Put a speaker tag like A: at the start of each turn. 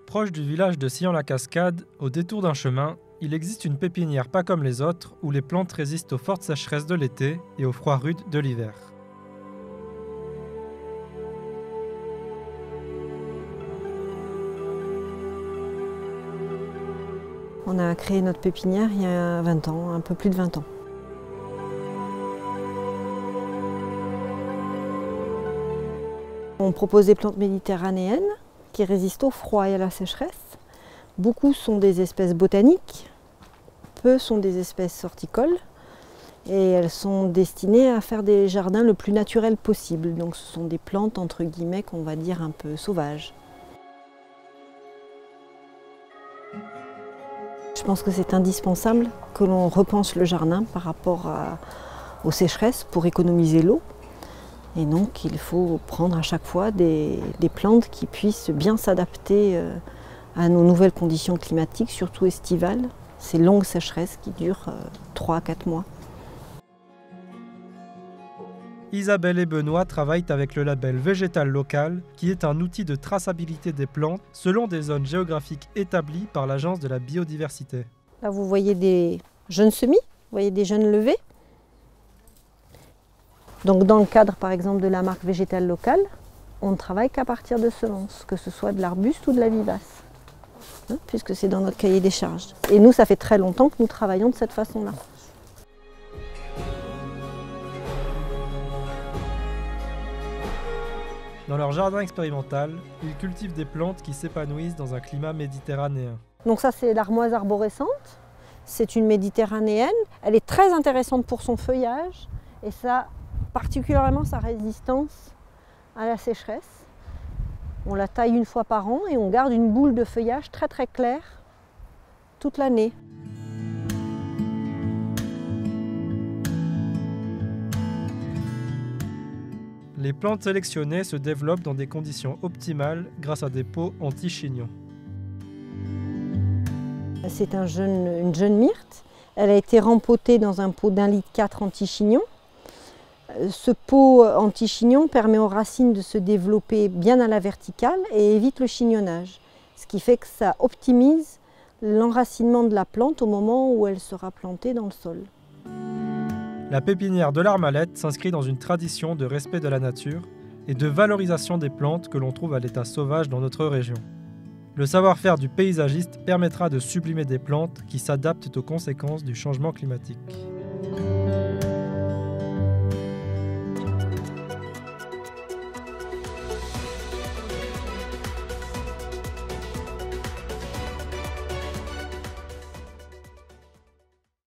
A: Proche du village de Sillon-la-Cascade, au détour d'un chemin, il existe une pépinière pas comme les autres où les plantes résistent aux fortes sécheresses de l'été et aux froids rudes de l'hiver.
B: On a créé notre pépinière il y a 20 ans, un peu plus de 20 ans. On propose des plantes méditerranéennes qui résistent au froid et à la sécheresse. Beaucoup sont des espèces botaniques, peu sont des espèces horticoles et elles sont destinées à faire des jardins le plus naturel possible. Donc ce sont des plantes entre guillemets qu'on va dire un peu sauvages. Je pense que c'est indispensable que l'on repense le jardin par rapport aux sécheresses pour économiser l'eau. Et donc il faut prendre à chaque fois des plantes qui puissent bien s'adapter à nos nouvelles conditions climatiques, surtout estivales, ces longues sécheresses qui durent 3 à 4 mois.
A: Isabelle et Benoît travaillent avec le label Végétal Local, qui est un outil de traçabilité des plantes selon des zones géographiques établies par l'Agence de la biodiversité.
B: Là vous voyez des jeunes semis, vous voyez des jeunes levés. Donc dans le cadre par exemple de la marque Végétal Local, on ne travaille qu'à partir de semences, que ce soit de l'arbuste ou de la vivace, puisque c'est dans notre cahier des charges. Et nous, ça fait très longtemps que nous travaillons de cette façon-là.
A: Dans leur jardin expérimental, ils cultivent des plantes qui s'épanouissent dans un climat méditerranéen.
B: Donc ça, c'est l'armoise arborescente. C'est une méditerranéenne. Elle est très intéressante pour son feuillage et ça, particulièrement sa résistance à la sécheresse. On la taille une fois par an et on garde une boule de feuillage très très claire toute l'année.
A: Les plantes sélectionnées se développent dans des conditions optimales grâce à des pots anti-chignons.
B: C'est une jeune myrte. Elle a été rempotée dans un pot d'1,4 litre anti-chignon. Ce pot anti-chignon permet aux racines de se développer bien à la verticale et évite le chignonnage. Ce qui fait que ça optimise l'enracinement de la plante au moment où elle sera plantée dans le sol.
A: La pépinière de l'Armalette s'inscrit dans une tradition de respect de la nature et de valorisation des plantes que l'on trouve à l'état sauvage dans notre région. Le savoir-faire du paysagiste permettra de sublimer des plantes qui s'adaptent aux conséquences du changement climatique.